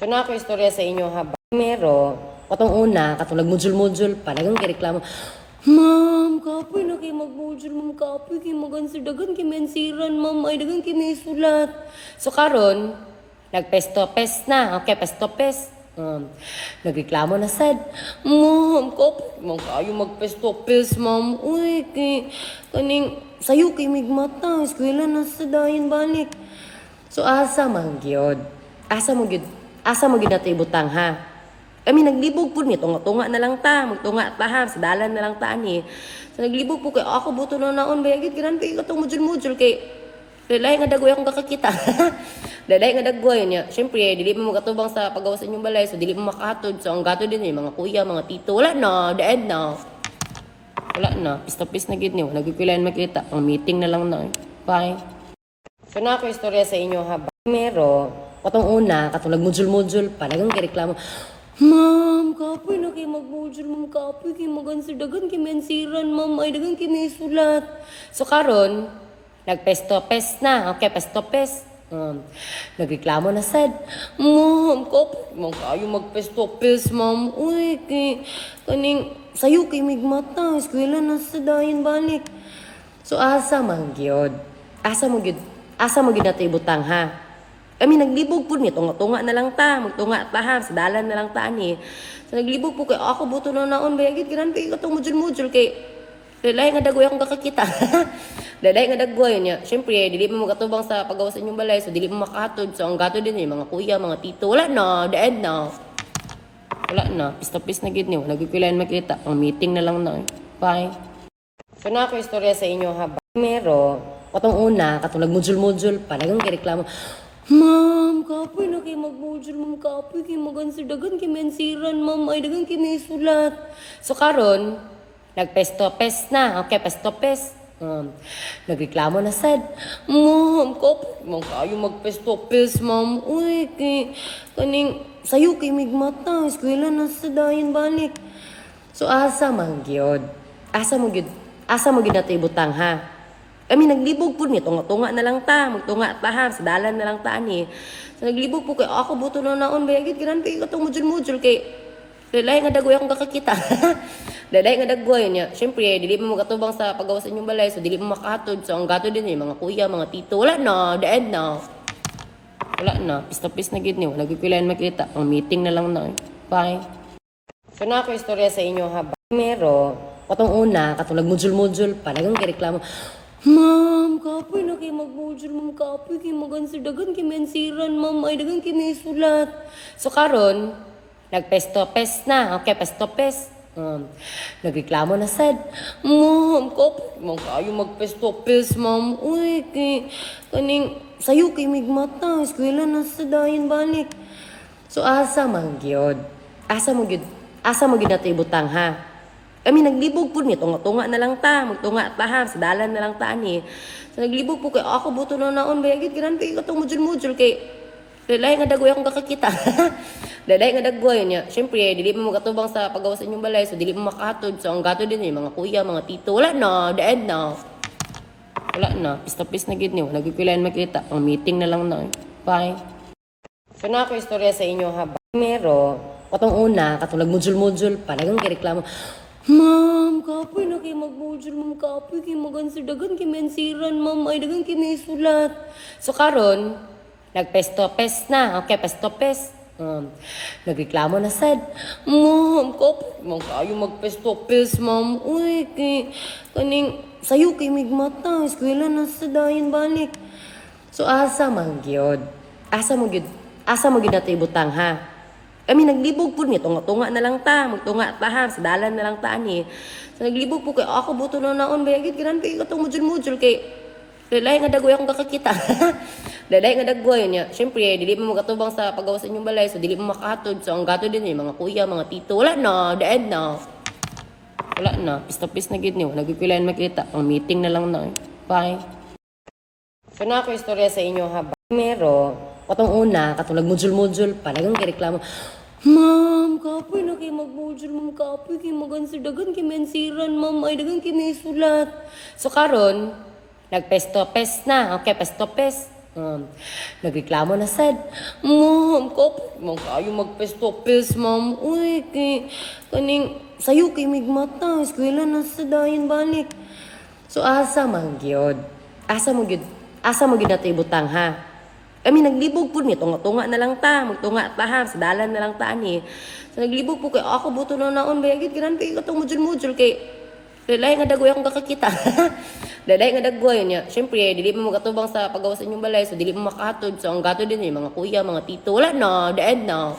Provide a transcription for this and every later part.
So na ako istorya sa inyo ha. Primero, katong una, katong nagmudjul-mudjul pa, nagang kireklamo, Ma'am, kapoy na kayo magmudjul, ma'am, kapoy kayo dagan kayo mensiran, ma'am, ay dagan kayo may sulat. So karon, nagpesto-pes na, okay, pesto-pes. Nagreklamo na sad, Ma'am, kapoy, ma'am, kayo magpesto-pes, ma'am. Uy, kaning, sayo kayo migmata, eskwela na sa dayan balik. So asa man gyud? Asa mo gyud nato ibutang ha? Kami naglibog po ni tunga-tunga na lang ta, magtunga ta ha, sa dalan na lang ta ni. So naglibog po kay ako buto na naon bayagid ganan kay katong mudjul-mudjul kay lalay nga dagway akong kakakita. Lalay nga dagway niya. Syempre dili mo makatubang sa paggawa sa inyong balay, so dili mo makahatod. So ang gato din mga kuya, mga tito, wala na, dead na. Wala na, pista-pis na gid niyo, nagpipilayan makita, ang meeting na lang na. Bye. So na ako istorya sa inyo ha. Primero, katong una, katong nagmudjul-mudjul pa, nagang kireklamo, Ma'am, kapoy na kayo magmudjul, ma'am, kapoy kayo dagan kayo mensiran, ma'am, ay dagan kayo may sulat. So karon, nagpesto-pes na, okay, pesto-pes. Nagreklamo na sad, Ma'am, kapoy, ma'am, kayo magpesto-pes, ma'am. Uy, kaning, sayo kayo migmata, eskwela na sa dayan balik. So asa man gyud? Asa mo gyud nato ibutang ha? Kami naglibog po ni tunga-tunga na lang ta, magtunga ta ha, sa dalan na lang ta ni. So naglibog po kay ako buto na naon bayagid ganan kay katong mudjul-mudjul kay lalay nga dagway akong kakakita. Lalay nga dagway niya. Syempre dili mo makatubang sa paggawa sa inyong balay, so dili mo makahatod. So ang gato din mga kuya, mga tito, wala na, dead na. Wala na, pista-pis na gid niyo, nagpipilayan makita, ang meeting na lang na. Bye. So na ako istorya sa inyo ha. Primero, katong una, katong nagmudjul-mudjul pa, nagang kireklamo, Ma'am, kapoy na kayo magmudjul, ma'am, kapoy kayo dagan kayo mensiran, ma'am, ay dagan kayo may sulat. So karon, nagpesto-pes na, okay, pesto-pes. Nagreklamo na sad, Ma'am, kapoy, ma'am, kayo magpesto-pes, ma'am. Uy, kaning, sayo kayo migmata, eskwela na sa dayan balik. So asa man gyud? Asa mo gyud nato ibutang ha? Kami naglibog po ni tunga-tunga na lang ta, magtunga ta ha, sa dalan na lang ta ni. So naglibog po kay ako buto na naon bayagid ganan kay katong mudjul-mudjul kay lalay nga dagway akong kakakita. Lalay nga dagway niya. Syempre dili mo makatubang sa paggawa sa inyong balay, so dili mo makahatod. So ang gato din mga kuya, mga tito, wala na, dead na. Wala na, pista-pis na gid niyo, nagpipilayan makita, ang meeting na lang na. Bye. So na ako istorya sa inyo ha. Primero, katong una, katong nagmudjul-mudjul pa, nagang kireklamo, Ma'am, kapoy na kayo magmudjul, ma'am, kapoy kayo dagan kayo mensiran, ma'am, ay dagan kayo may sulat. So karon, nagpesto-pes na, okay, pesto-pes. Nagreklamo na sad, Ma'am, kapoy, ma'am, kayo magpesto-pes, ma'am. Uy, kaning, sayo kayo migmata, eskwela na sa dayan balik. So asa man gyud? Asa mo gyud nato ibutang ha? Kami naglibog po ni tunga-tunga na lang ta, magtunga ta ha, sa dalan na lang ta ni. So naglibog po kay ako buto na naon bayagid ganan kay katong mudjul-mudjul kay lalay nga dagway akong kakakita. Lalay nga dagway niya. Syempre dili mo makatubang sa paggawa sa inyong balay, so dili mo makahatod. So ang gato din mga kuya, mga tito, wala na, dead na. Wala na, pista-pis na gid niyo, nagpipilayan makita, ang meeting na lang na. Bye. So na ako istorya sa inyo ha. Primero, katong una, katong nagmudjul-mudjul pa, nagang kireklamo, Ma'am, kapoy na kayo magmudjul, ma'am, kapoy kayo dagan kayo mensiran, ma'am, ay dagan kayo may sulat. So karon, nagpesto-pes na, okay, pesto-pes. Nagreklamo na sad, Ma'am, kapoy, ma'am, kayo magpesto-pes, ma'am. Uy, kaning, sayo kayo migmata, eskwela na sa dayan balik. So asa man gyud? Asa mo gyud nato ibutang ha? Kami naglibog po ni tunga-tunga na lang ta, magtunga ta ha, sa dalan na lang ta ni. So naglibog po kay ako buto na naon bayagid ganan kay katong mudjul-mudjul kay lalay nga dagway akong kakakita. Lalay nga dagway niya. Syempre dili mo makatubang sa paggawa sa inyong balay, so dili mo makahatod. So ang gato din mga kuya, mga tito, wala na, dead na. Wala na, pista-pis na gid niyo, nagpipilayan makita, ang meeting na lang na. Bye. So na ako istorya sa inyo ha. Primero, katong una, katong nagmudjul-mudjul pa, nagang kireklamo, Ma'am, kapoy na kayo magmudjul, ma'am, kapoy kayo dagan kayo mensiran, ma'am, ay dagan kayo may sulat. So karon, nagpesto-pes na, okay, pesto-pes. Um, Nagreklamo na sad, Ma'am, kapit man kayo magpesto-pes, ma'am. Uy, kaning sayo kay migmata, eskwela na sa dayon balik. So asa man gyud? Asa mo gyud nato ibutang ha? Kami naglibog po ni tunga-tunga na lang ta, magtunga ta ha, sa dalan na lang ta ni. So naglibog po kay ako buto na naon bayagid giran kay katong mudjul-mudjul kay Lalay nga dagoy akong kakakita. Lalay nga dagoy niya. Siyempre, dili mo magatubang sa paggawa sa inyong balay. So, dili mo makatod. So, ang gato din mga kuya, mga tito. Wala na. The end na.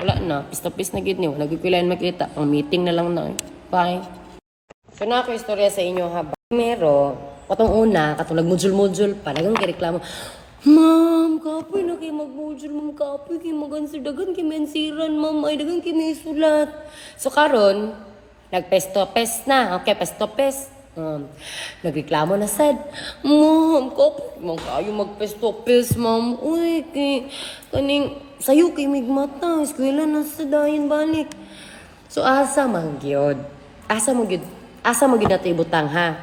Wala na. Pista-pis na gid niyo. Nagkikilayan makita. Ang meeting na lang na. Bye. So, na ako istorya sa inyo ha. Primero, katong una, katong nagmudjul-mudjul pa. Nagang kireklamo. Ma'am, kapoy na kayo magmudjul. Ma'am, kapoy kayo magansidagan kayo mensiran. Ma'am, ay dagan kayo may sulat. So, karon nagpesto-pes na. Okay, pesto-pes. Nagreklamo na sad. Ma'am, kapit man kayo magpesto-pes, ma'am. Uy, kaning sayo kay migmata. Eskwela na sa dayon balik. So, asa man gyud? Asa mo gyud nato ibutang ha?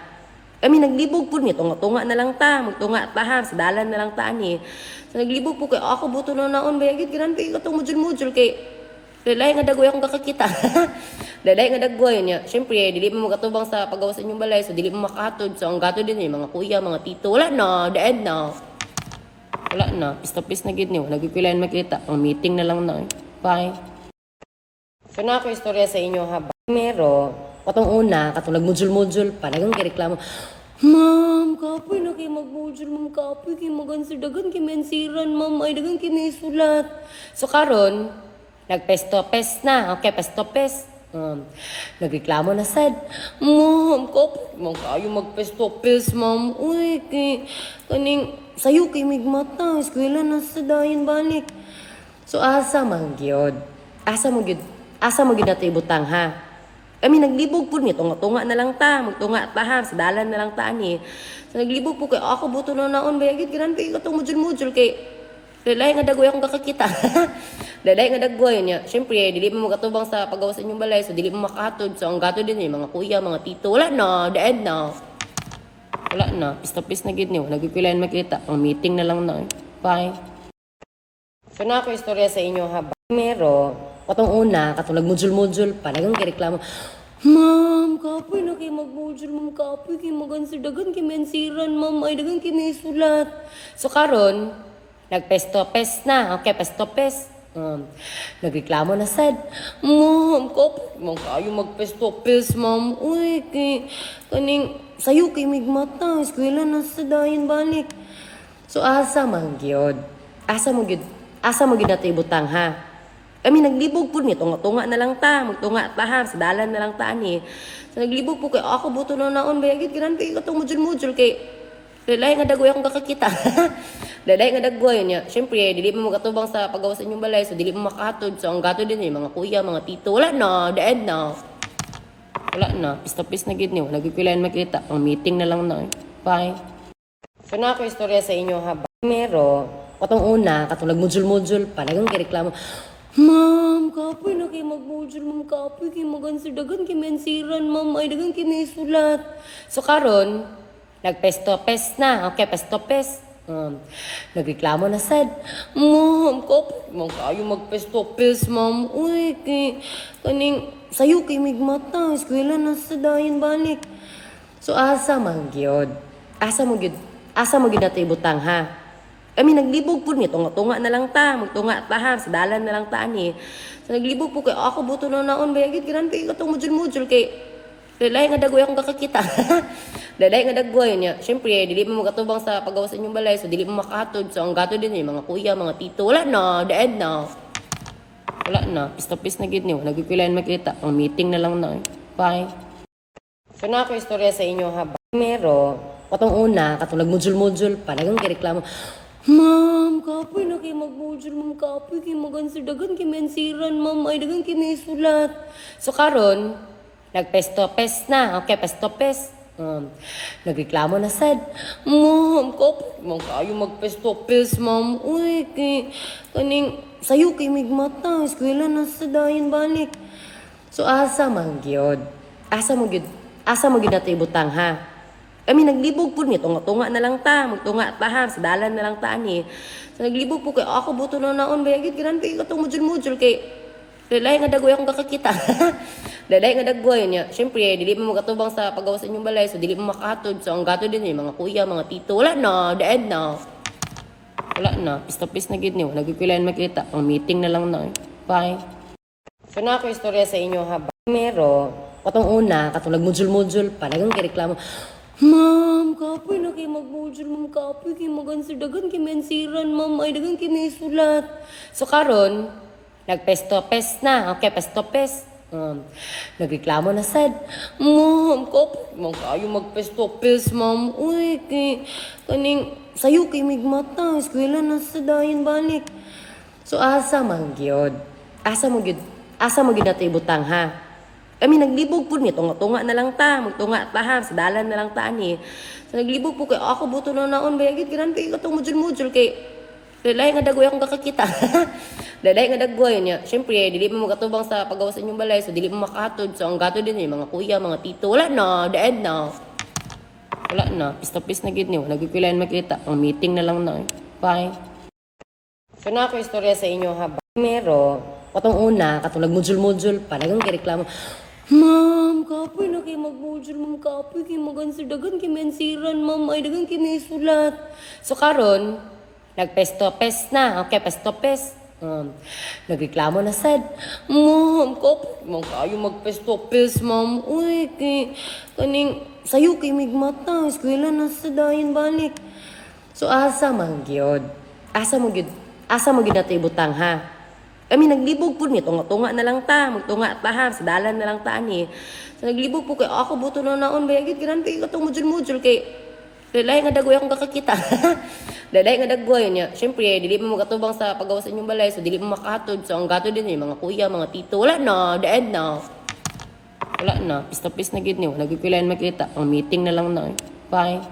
Kami naglibog po ni tunga-tunga na lang ta. Magtunga ta ha, sa dalan na lang ta ni. So, naglibog po kay ako buto na naon. Bayagid, giran kay katong mudjul-mudjul kay Lalay nga dagoy akong kakakita. Lalay nga dagoy niya. Siyempre, dili mo magatubang sa paggawa sa inyong balay. So, dili mo makatod. So, ang gato din mga kuya, mga tito. Wala na. The end na. Wala na. Pista-pis na gid niyo. Nagkikilayan makita. Ang meeting na lang na. Bye. So, na ako istorya sa inyo ha. Primero, katong una, katong nagmudjul-mudjul pa. Nagang kireklamo. Ma'am, kapoy na kayo magmudjul. Ma'am, kapoy kayo magansidagan kayo mensiran. Ma'am, ay dagan kayo may sulat. So, karon nagpesto-pes na. Okay, pesto-pes. Nagreklamo na sad. Ma'am, kapit man kayo magpesto-pes, ma'am. Uy, kaning sayo kay migmata. Eskwela na sa dayon balik. So, asa man gyud? Asa mo gyud nato ibutang ha? Kami naglibog po ni tunga-tunga na lang ta. Magtunga ta ha, sa dalan na lang ta ni. So, naglibog po kay ako buto na naon. Bayagid, giran kay katong mudjul-mudjul kay Lalay nga dagoy akong kakakita. Lalay nga dagoy niya. Siyempre, dili mo magatubang sa paggawa sa inyong balay. So, dili mo makatod. So, ang gato din mga kuya, mga tito. Wala na. The end na. Wala na. Pista-pis na gid niyo. Nagkikilayan makita. Ang meeting na lang na. Bye. So, na ako istorya sa inyo ha. Primero, katong una, katong nagmudjul-mudjul pa. Nagang kireklamo. Ma'am, kapoy na kayo magmudjul. Ma'am, kapoy kayo magansidagan kayo mensiran. Ma'am, ay dagan kayo may sulat. So, karon nagpesto-pes na. Okay, pesto-pes. Nagreklamo na sad. Ma'am, kapit man kayo magpesto-pes, ma'am. Uy, kaning sayo kay migmata. Eskwela na sa dayon balik. So, asa man gyud? Asa mo gyud nato ibutang ha? Kami naglibog po ni tunga-tunga na lang ta. Magtunga ta ha, sa dalan na lang ta ni. So, naglibog po kay ako buto na naon. Bayagid, giran kay katong mudjul-mudjul kay Lalay nga dagoy akong kakakita. Lalay nga dagoy niya. Siyempre, dili mo magatubang sa paggawa sa inyong balay. So, dili mo makatod. So, ang gato din mga kuya, mga tito. Wala na. The end na. Wala na. Pista-pis na gid niyo. Nagkikilayan makita. Ang meeting na lang na. Bye. So, na ako istorya sa inyo ha. Primero, katong una, katong nagmudjul-mudjul pa. Nagang kireklamo. Ma'am, kapoy na kayo magmudjul. Ma'am, kapoy kayo magansidagan kayo mensiran. Ma'am, ay dagan kayo may sulat. So, karon nagpesto-pes na. Okay, pesto-pes. Nagreklamo na sad. Ma'am, kapit man kayo magpesto-pes, ma'am. Uy, kaning sayo kay migmata. Eskwela na sa dayon balik. So, asa man gyud? Asa mo gyud nato ibutang ha? Kami naglibog po ni tunga-tunga na lang ta. Magtunga ta ha, sa dalan na lang ta ni. So, naglibog po kay ako buto na naon. Bayagid, giran kay katong mudjul-mudjul kay Lalay nga dagoy akong kakakita. Lalay nga dagoy niya. Siyempre, dili mo magatubang sa paggawa sa inyong balay. So, dili mo makatod. So, ang gato din mga kuya, mga tito. Wala na. The end na. Wala na. Pista-pis na gid niyo. Nagkikilayan makita. Ang meeting na lang na. Bye. So, na ako istorya sa inyo ha. Primero, katong una, katong nagmudjul-mudjul pa. Nagang kireklamo. Ma'am, kapoy na kayo magmudjul. Ma'am, kapoy kayo magansidagan kayo mensiran. Ma'am, ay dagan kayo may sulat. So, karon nagpesto-pes na. Okay, pesto-pes. Nagreklamo na sad. Ma'am, kapit man kayo magpesto-pes, ma'am. Uy, kaning sayo kay migmata. Eskwela na sa dayon balik. So, asa man gyud? Asa mo gyud nato ibutang ha? Kami naglibog po ni tunga-tunga na lang ta, magtunga ta ha, sa dalan na lang ta ni. So naglibog po kay ako buto na naon bayagit giran kay katong mudjul-mudjul kay lalay nga dagoy akong kakakita. Lalay nga dagoy niya. Syempre dili mo magatubang sa paggawa sa inyong balay, so dili mo makahatod. So ang gato din mga kuya, mga tito, wala na, the end na. Wala na, pista-pis na gid niyo. Nagkikilayan makita, pang meeting na lang na. Bye. So na ako istorya sa inyo ha. Mero, katong una, katong nagmudjul-mudjul pa, nagang kireklamo. Ma'am, kapoy na kayo mag-mudjul, ma'am, kapoy kayo dagan kayo mensiran, ma'am, ay dagan kayo may sulat. So karon, nagpesto-pes na, okay, pesto-pes. Nagreklamo na sad. Ma'am, kapoy, ma'am, kayo magpesto-pes, ma'am. Uy, kaning, sayo kayo migmata, eskwela na sa dayan balik. So asa man gyud? Asa mo gyud nato ibutang ha? Kami naglibog po ni tunga-tunga na lang ta, magtunga ta ha, sa dalan na lang ta ni. So naglibog po kay ako buto na naon bayagit giran kay katong mudjul-mudjul kay lalay nga dagoy akong kakakita. Lalay nga dagoy niya. Syempre dili mo magatubang sa paggawa sa inyong balay, so dili mo makahatod. So ang gato din mga kuya, mga tito, wala na, the end na. Wala na, pista-pis na gid niyo. Nagkikilayan makita, pang meeting na lang na. Bye. So na ako istorya sa inyo ha. Mero, katong una, katong nagmudjul-mudjul pa, nagang kireklamo. Ma'am, kapoy na kayo mag-mudjul, ma'am, kapoy kayo dagan kayo mensiran, ma'am, ay dagan kayo may sulat. So karon, nagpesto-pes na, okay, pesto-pes. Nagreklamo na sad. Ma'am, kapoy, ma'am, kayo magpesto-pes, ma'am. Uy, kaning, sayo kayo migmata, eskwela na sa dayan balik. So asa man gyud? Asa mo gyud nato ibutang ha? Kami naglibog po ni tunga-tunga na lang ta, magtunga ta ha, sa dalan na lang ta ni. So naglibog po kay ako buto na naon bayagit giran kay katong mudjul-mudjul kay lalay nga dagoy akong kakakita. Lalay nga dagoy niya. Syempre dili mo magatubang sa paggawa sa inyong balay, so dili mo makahatod. So ang gato din mga kuya, mga tito, wala na, the end na. Wala na, pista-pis na gid niyo. Nagkikilayan makita, pang meeting na lang na. Bye.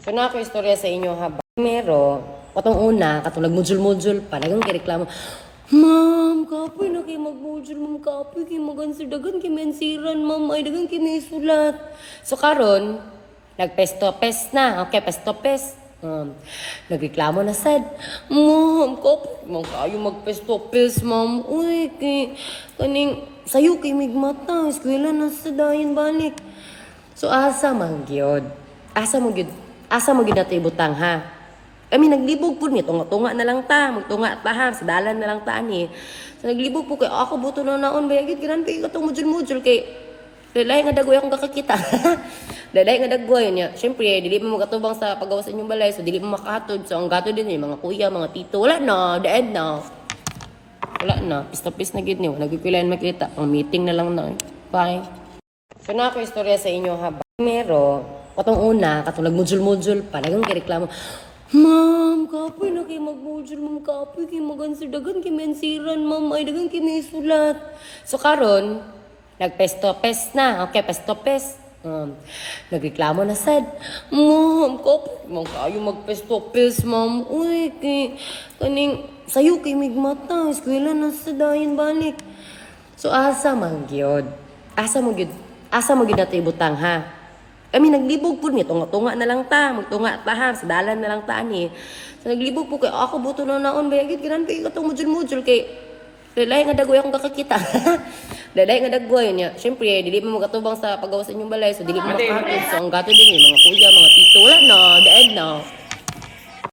So na ako istorya sa inyo ha. Mero, katong una, katong nagmudjul-mudjul pa, nagang kireklamo. Ma'am, kapoy na kayo mag-mudjul, ma'am, kapoy kayo dagan kayo mensiran, ma'am, ay dagan kayo may sulat. So karon, nagpesto-pes na, okay, pesto-pes. Nagreklamo na sad. Ma'am, kapoy, ma'am, kayo magpesto-pes, ma'am. Uy, kaning, sayo kayo migmata, eskwela na sa dayan balik. So asa man gyud? Asa mo gyud nato ibutang ha? Kami naglibog po ni tunga-tunga na lang ta, magtunga ta ha, sa dalan na lang ta ni. So naglibog po kay ako buto na naon bayagit giran kay katong mudjul-mudjul kay lalay nga dagoy akong kakakita. Lalay nga dagoy niya. Syempre dili mo magatubang sa paggawa sa inyong balay, so dili mo makahatod. So ang gato din mga kuya, mga tito, wala na, the end na. Wala na, pista-pis na gid niyo. Nagkikilayan makita, pang meeting na lang na. Bye. So na ako istorya sa inyo ha. Mero, katong una, katong nagmudjul-mudjul pa, nagang kireklamo. Ma'am, kapoy na kayo mag-mudjul, ma'am, kapoy kayo dagan kayo mensiran, ma'am, ay dagan kayo may sulat. So karon, nagpesto-pes na, okay, pesto-pes. Nagreklamo na sad. Ma'am, kapoy, ma'am, kayo magpesto-pes, ma'am. Uy, kaning, sayo kayo migmata, eskwela na sa dayan balik. So asa man gyud? Asa mo gyud nato ibutang ha? Kami naglibog po ni tunga-tunga na lang ta, magtunga ta ha, sa dalan na lang ta ni. So naglibog po kay ako buto na naon bayagit giran kay katong mudjul-mudjul kay lalay nga dagoy akong kakakita. Lalay nga dagoy niya. Syempre dili mo magatubang sa paggawa sa inyong balay, so dili mo makahatod. So ang gato din mga kuya, mga tito, wala na, the end na.